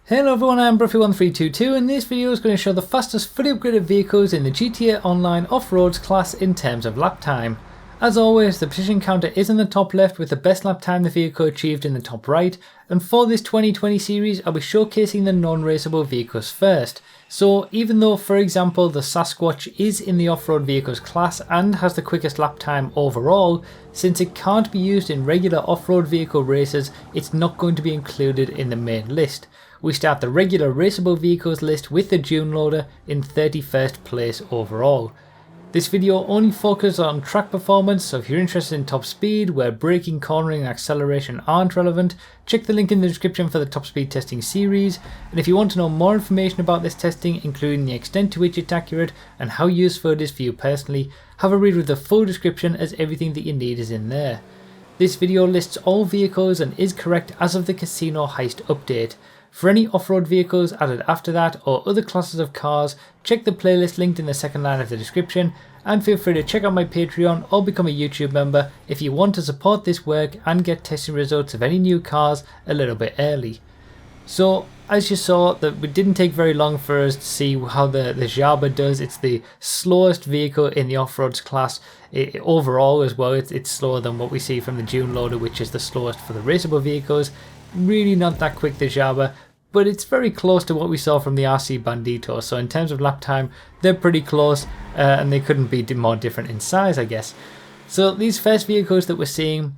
Hello everyone, I'm Bruffy1322 and this video is going to show the fastest fully upgraded vehicles in the GTA Online Off-Roads class in terms of lap time. As always, the position counter is in the top left with the best lap time the vehicle achieved in the top right, and for this 2020 series I'll be showcasing the non-raceable vehicles first. So even though, for example, the Sasquatch is in the off-road vehicles class and has the quickest lap time overall, since it can't be used in regular off-road vehicle races, it's not going to be included in the main list. We start the regular raceable vehicles list with the Dune loader in 31st place overall. This video only focuses on track performance, so if you're interested in top speed, where braking, cornering and acceleration aren't relevant, check the link in the description for the top speed testing series. And if you want to know more information about this testing, including the extent to which it's accurate and how useful it is for you personally, have a read with the full description as everything that you need is in there. This video lists all vehicles and is correct as of the Casino Heist update. For any off-road vehicles added after that or other classes of cars, check the playlist linked in the second line of the description, and feel free to check out my Patreon or become a YouTube member if you want to support this work and get testing results of any new cars a little bit early. So as you saw, that it didn't take very long for us to see how the Jabba does. It's the slowest vehicle in the off-roads class. Overall as well, it's slower than what we see from the Dune loader, which is the slowest for the raceable vehicles. Really not that quick, the Jabba, but it's very close to what we saw from the RC Bandito, so in terms of lap time they're pretty close, and they couldn't be more different in size, I guess. So these first vehicles that we're seeing,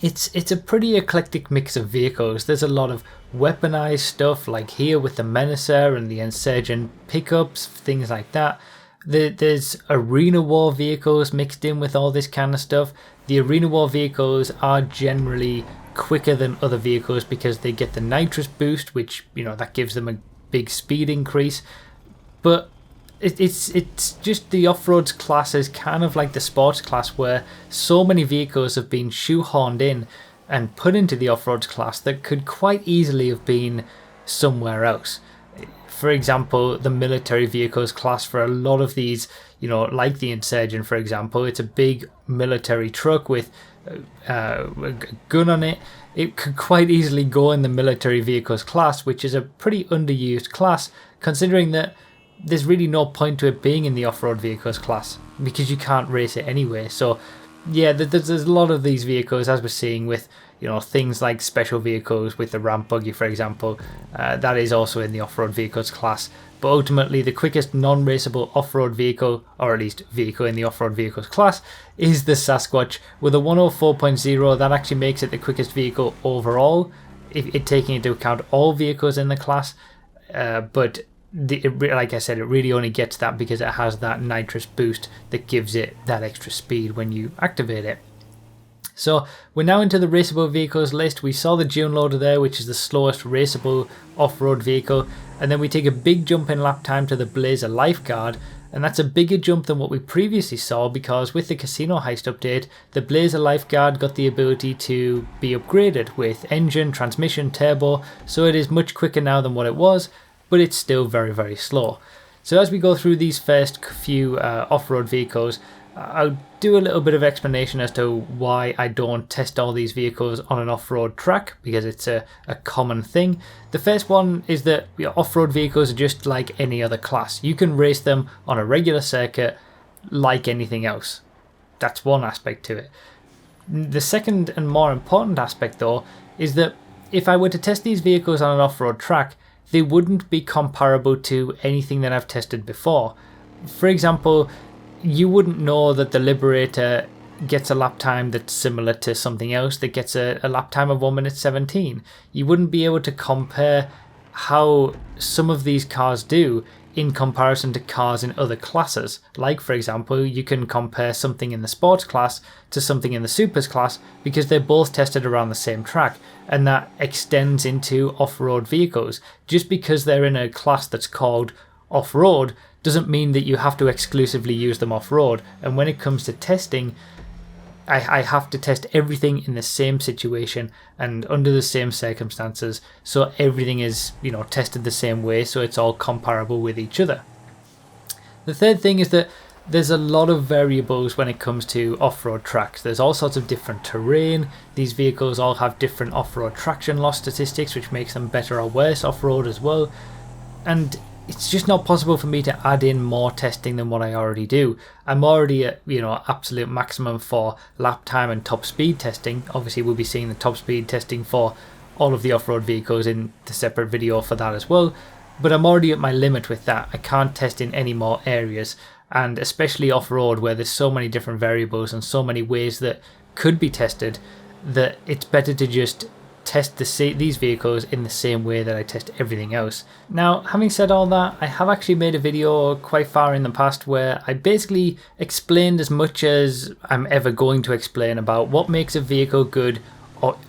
it's a pretty eclectic mix of vehicles. There's a lot of weaponized stuff, like here with the Menacer and the Insurgent pickups, things like that. There's arena war vehicles mixed in with all this kind of stuff. The arena war vehicles are generally quicker than other vehicles because they get the nitrous boost, which, you know, that gives them a big speed increase. But it's just the off-roads class is kind of like the sports class, where so many vehicles have been shoehorned in and put into the off-roads class that could quite easily have been somewhere else. For example, the military vehicles class for a lot of these, you know, like the Insurgent, for example, it's a big military truck with a gun on it. It could quite easily go in the military vehicles class, which is a pretty underused class, considering that there's really no point to it being in the off-road vehicles class because you can't race it anyway. So yeah, there's a lot of these vehicles, as we're seeing with, you know, things like special vehicles with the ramp buggy, for example, that is also in the off-road vehicles class. But ultimately the quickest non-raceable off-road vehicle, or at least vehicle in the off-road vehicles class, is the Sasquatch with a 104.0. That actually makes it the quickest vehicle overall, if it taking into account all vehicles in the class. But like I said, it really only gets that because it has that nitrous boost that gives it that extra speed when you activate it. So we're now into the raceable vehicles list. We saw the Dune loader there, which is the slowest raceable off-road vehicle, and then we take a big jump in lap time to the Blazer Lifeguard, and that's a bigger jump than what we previously saw because with the Casino Heist update, the Blazer Lifeguard got the ability to be upgraded with engine, transmission, turbo, so it is much quicker now than what it was, but it's still very, very slow. So as we go through these first few off-road vehicles, I'll do a little bit of explanation as to why I don't test all these vehicles on an off-road track, because it's a common thing. The first one is that off-road vehicles are just like any other class. You can race them on a regular circuit like anything else. That's one aspect to it. The second and more important aspect though is that if I were to test these vehicles on an off-road track, they wouldn't be comparable to anything that I've tested before. For example, you wouldn't know that the Liberator gets a lap time that's similar to something else that gets a lap time of 1 minute 17. You wouldn't be able to compare how some of these cars do in comparison to cars in other classes. Like, for example, you can compare something in the sports class to something in the supers class because they're both tested around the same track, and that extends into off-road vehicles. Just because they're in a class that's called off-road doesn't mean that you have to exclusively use them off-road. And when it comes to testing, I have to test everything in the same situation and under the same circumstances, so everything is, you know, tested the same way, so it's all comparable with each other. The third thing is that there's a lot of variables when it comes to off-road tracks. There's all sorts of different terrain. These vehicles all have different off-road traction loss statistics, which makes them better or worse off-road as well. And it's just not possible for me to add in more testing than what I already do. I'm already at, absolute maximum for lap time and top speed testing. Obviously, we'll be seeing the top speed testing for all of the off-road vehicles in the separate video for that as well. But I'm already at my limit with that. I can't test in any more areas. And especially off-road, where there's so many different variables and so many ways that could be tested, that it's better to just test these vehicles in the same way that I test everything else. Now, having said all that, I have actually made a video quite far in the past where I basically explained as much as I'm ever going to explain about what makes a vehicle good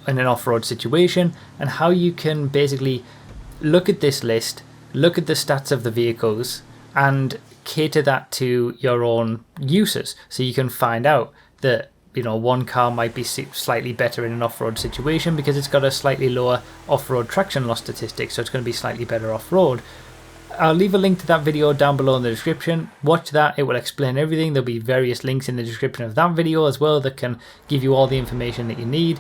in an off-road situation, and how you can basically look at this list, look at the stats of the vehicles, and cater that to your own uses. So you can find out that one car might be slightly better in an off-road situation because it's got a slightly lower off-road traction loss statistic, so it's going to be slightly better off-road. I'll leave a link to that video down below in the description. Watch that, it will explain everything. There'll be various links in the description of that video as well that can give you all the information that you need.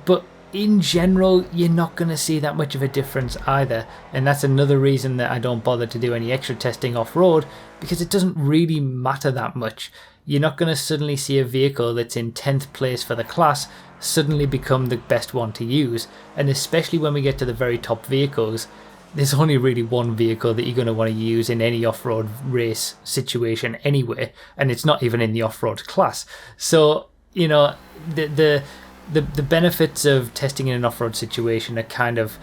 But in general, you're not going to see that much of a difference either, and that's another reason that I don't bother to do any extra testing off-road, because it doesn't really matter that much. You're not going to suddenly see a vehicle that's in 10th place for the class suddenly become the best one to use, and especially when we get to the very top vehicles, there's only really one vehicle that you're going to want to use in any off-road race situation anyway, and it's not even in the off-road class. So, the benefits of testing in an off-road situation are kind of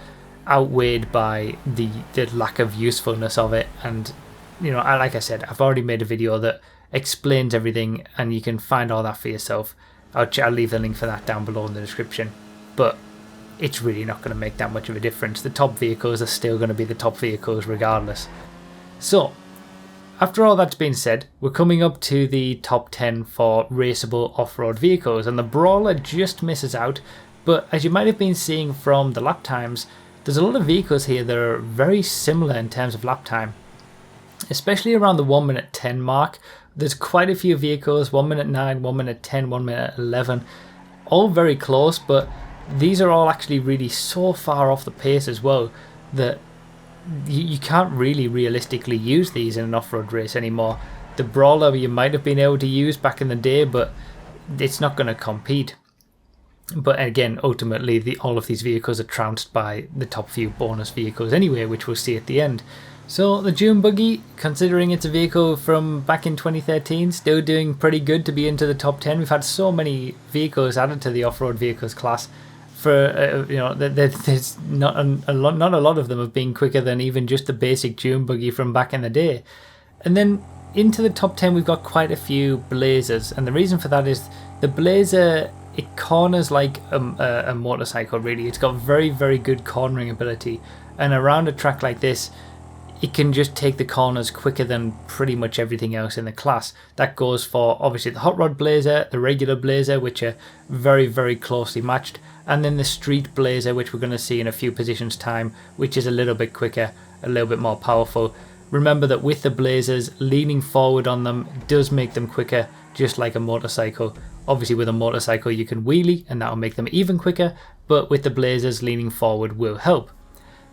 outweighed by the lack of usefulness of it. And like I said, I've already made a video that explains everything, and you can find all that for yourself. I'll leave the link for that down below in the description, but it's really not going to make that much of a difference. The top vehicles are still going to be the top vehicles regardless. So after all that's been said, we're coming up to the top 10 for raceable off-road vehicles, and the Brawler just misses out, but as you might have been seeing from the lap times, there's a lot of vehicles here that are very similar in terms of lap time, especially around the 1 minute 10 mark. There's quite a few vehicles, 1 minute 9, 1 minute 10, 1 minute 11, all very close, but these are all actually really so far off the pace as well that you can't really realistically use these in an off-road race anymore. The Brawler you might have been able to use back in the day, but it's not going to compete. But again, ultimately, all of these vehicles are trounced by the top few bonus vehicles anyway, which we'll see at the end. So the Dune Buggy, considering it's a vehicle from back in 2013, still doing pretty good to be into the top 10. We've had so many vehicles added to the off-road vehicles class. For there's not a lot of them have been quicker than even just the basic Dune Buggy from back in the day. And then into the top 10 we've got quite a few Blazers, and the reason for that is the Blazer, it corners like a motorcycle really. It's got very, very good cornering ability, and around a track like this it can just take the corners quicker than pretty much everything else in the class. That goes for obviously the Hot Rod Blazer, the regular Blazer, which are very, very closely matched, and then the Street Blazer, which we're going to see in a few positions time, which is a little bit quicker, a little bit more powerful. Remember that with the Blazers, leaning forward on them does make them quicker, just like a motorcycle. Obviously with a motorcycle you can wheelie and that'll make them even quicker, but with the Blazers, leaning forward will help.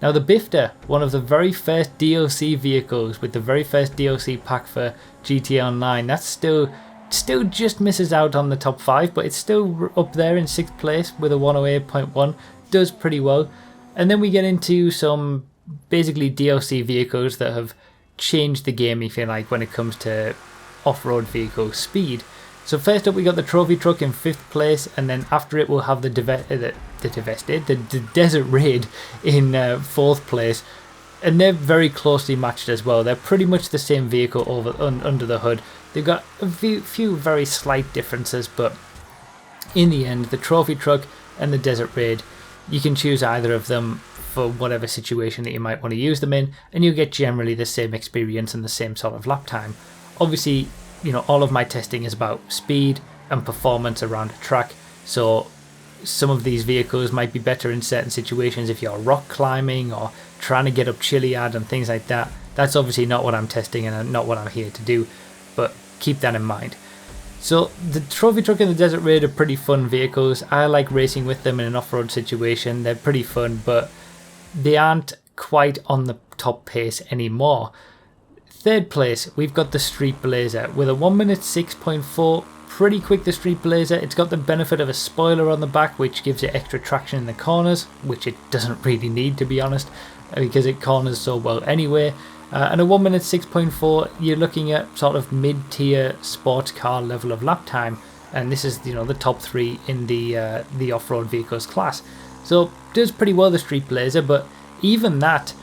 Now the Bifter, one of the very first DLC vehicles with the very first DLC pack for GTA Online, that's still just misses out on the top 5, but it's still up there in 6th place with a 108.1, does pretty well. And then we get into some basically DLC vehicles that have changed the game, if you like, when it comes to off-road vehicle speed. So first up we got the Trophy Truck in 5th place, and then after it we'll have the Desert Raid in 4th place, and they're very closely matched as well. They're pretty much the same vehicle under the hood. They've got a few very slight differences, but in the end the Trophy Truck and the Desert Raid, you can choose either of them for whatever situation that you might want to use them in, and you'll get generally the same experience and the same sort of lap time. Obviously, all of my testing is about speed and performance around a track, so some of these vehicles might be better in certain situations if you're rock climbing or trying to get up Chiliad and things like that. That's obviously not what I'm testing and not what I'm here to do. but keep that in mind. So the Trophy Truck and the Desert Raid are pretty fun vehicles. I like racing with them in an off-road situation. They're pretty fun, but they aren't quite on the top pace anymore. Third place, we've got the Street Blazer with a 1 minute 6.4. Pretty quick, the Street Blazer. It's got the benefit of a spoiler on the back, which gives it extra traction in the corners, which it doesn't really need, to be honest, because it corners so well anyway. And a 1 minute 6.4, you're looking at sort of mid-tier sports car level of lap time, and this is, you know, the top 3 in the off-road vehicles class. So does pretty well, the Street Blazer, but even that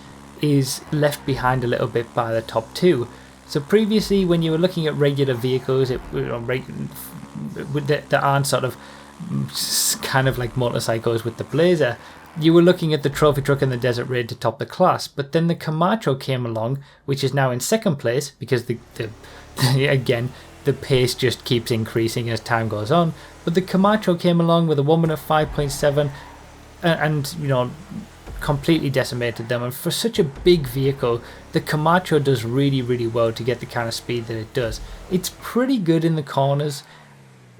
is left behind a little bit by the top 2. So previously, when you were looking at regular vehicles, that aren't sort of kind of like motorcycles with the Blazer, you were looking at the Trophy Truck and the Desert Raid to top the class. But then the Camacho came along, which is now in second place, because again, the pace just keeps increasing as time goes on. But the Camacho came along with a 1 minute 5.7, and you know, completely decimated them. And for such a big vehicle, the Camacho does really, really well to get the kind of speed that it does. It's pretty good in the corners,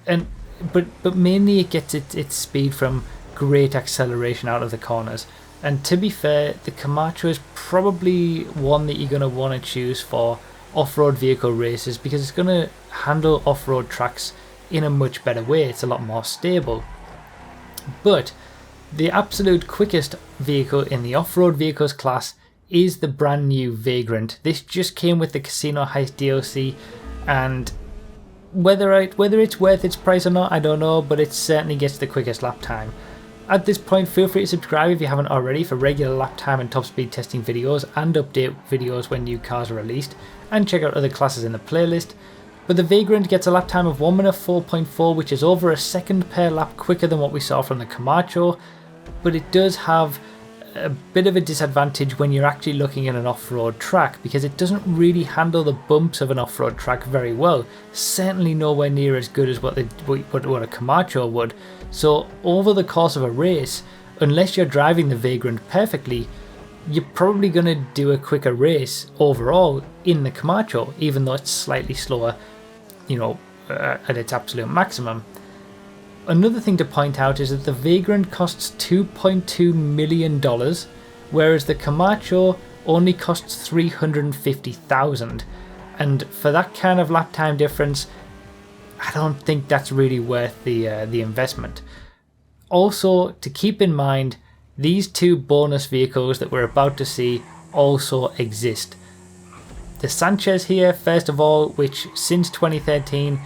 but mainly it gets its speed from great acceleration out of the corners. And to be fair, the Camacho is probably one that you're going to want to choose for off-road vehicle races, because it's going to handle off-road tracks in a much better way. It's a lot more stable. But the absolute quickest vehicle in the off-road vehicles class is the brand new Vagrant. This just came with the Casino Heist DLC, and whether it's worth its price or not, I don't know, but it certainly gets the quickest lap time. At this point, feel free to subscribe if you haven't already for regular lap time and top speed testing videos and update videos when new cars are released, and check out other classes in the playlist. But the Vagrant gets a lap time of 1 minute 4.4, which is over a second per lap quicker than what we saw from the Camacho, but it does have a bit of a disadvantage when you're actually looking at an off-road track, because it doesn't really handle the bumps of an off-road track very well. Certainly nowhere near as good as what a Camacho would. So over the course of a race, unless you're driving the Vagrant perfectly, you're probably going to do a quicker race overall in the Camacho, even though it's slightly slower, you know, at its absolute maximum. Another thing to point out is that the Vagrant costs $2.2 million, whereas the Camacho only costs $350,000. And for that kind of lap time difference, I don't think that's really worth the investment. Also, to keep in mind, these two bonus vehicles that we're about to see also exist. The Sanchez here, first of all, which since 2013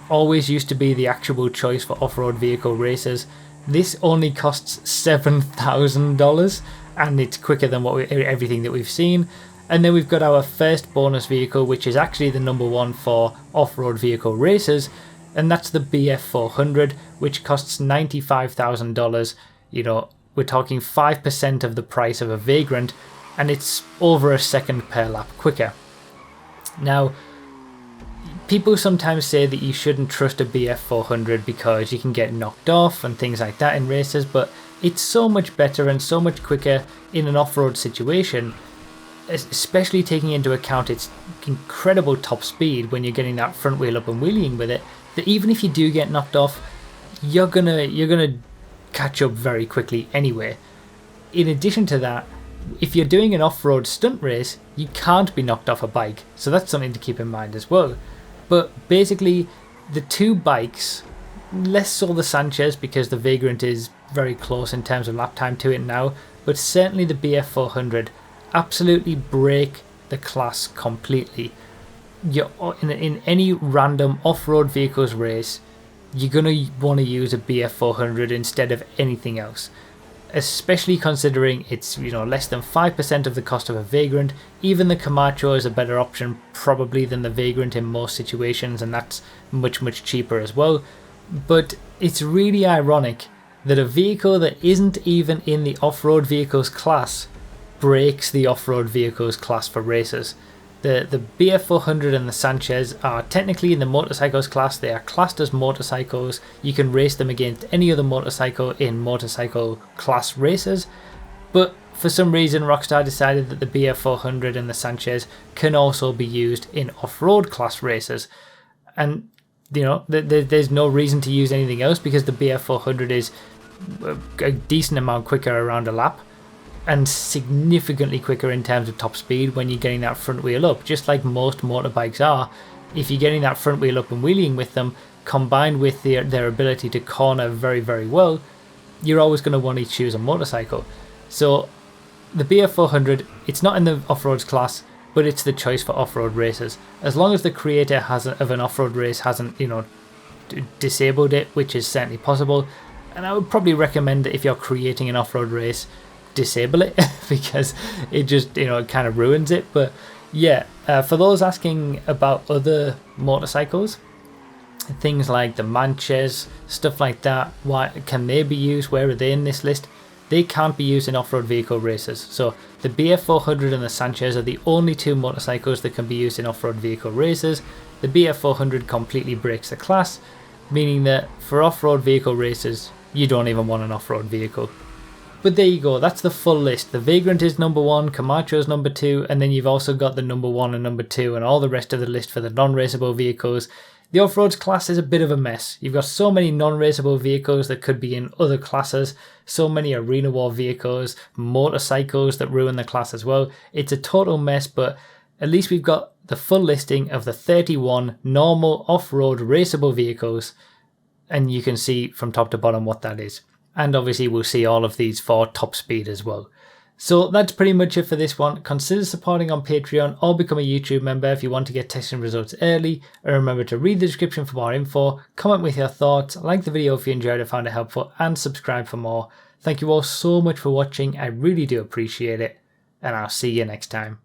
always used to be the actual choice for off-road vehicle racers. This only costs $7,000, and it's quicker than everything that we've seen. And then we've got our first bonus vehicle, which is actually the number one for off-road vehicle racers, and that's the BF400, which costs $95,000. You know, we're talking 5% of the price of a Vagrant, and it's over a second per lap quicker. Now, people sometimes say that you shouldn't trust a BF400 because you can get knocked off and things like that in races, but it's so much better and so much quicker in an off-road situation, especially taking into account its incredible top speed when you're getting that front wheel up and wheeling with it, that even if you do get knocked off, you're gonna catch up very quickly anyway. In addition to that, if you're doing an off-road stunt race, you can't be knocked off a bike, so that's something to keep in mind as well. But basically, the two bikes, less so the Sanchez because the Vagrant is very close in terms of lap time to it now, but certainly the BF400 absolutely break the class completely. You're, in any random off-road vehicles race, you're going to want to use a BF400 instead of anything else. Especially considering it's, you know, less than 5% of the cost of a Vagrant. Even the Camacho is a better option probably than the Vagrant in most situations, and that's much, much cheaper as well. But it's really ironic that a vehicle that isn't even in the off-road vehicles class breaks the off-road vehicles class for racers. The BF400 and the Sanchez are technically in the motorcycles class. They are classed as motorcycles. You can race them against any other motorcycle in motorcycle class races, But for some reason Rockstar decided that the BF400 and the Sanchez can also be used in off-road class races, and you know, there's no reason to use anything else because the BF400 is a decent amount quicker around a lap and significantly quicker in terms of top speed when you're getting that front wheel up, just like most motorbikes are. If you're getting that front wheel up and wheeling with them, combined with their ability to corner very, very well, you're always going to want to choose a motorcycle. So the BF400, it's not in the off-roads class, but it's the choice for off-road races. As long as the creator of an off-road race hasn't, you know, disabled it, which is certainly possible. And I would probably recommend that if you're creating an off-road race, disable it because it just, you know, it kind of ruins it. But yeah, for those asking about other motorcycles, things like the Manches, stuff like that, why can they be used? Where are they in this list? They can't be used in off-road vehicle races. So the BF400 and the Sanchez are the only two motorcycles that can be used in off-road vehicle races. The BF400 completely breaks the class, meaning that for off-road vehicle races, you don't even want an off-road vehicle. But there you go, that's the full list. The Vagrant is number 1, Camacho is number 2, and then you've also got the number 1 and number 2 and all the rest of the list for the non-raceable vehicles. The off-roads class is a bit of a mess. You've got so many non-raceable vehicles that could be in other classes, so many arena war vehicles, motorcycles that ruin the class as well. It's a total mess, but at least we've got the full listing of the 31 normal off-road raceable vehicles, and you can see from top to bottom what that is. And obviously we'll see all of these for top speed as well. So that's pretty much it for this one. Consider supporting on Patreon or become a YouTube member if you want to get testing results early. And remember to read the description for more info, comment with your thoughts, like the video if you enjoyed it, found it helpful, and subscribe for more. Thank you all so much for watching. I really do appreciate it, and I'll see you next time.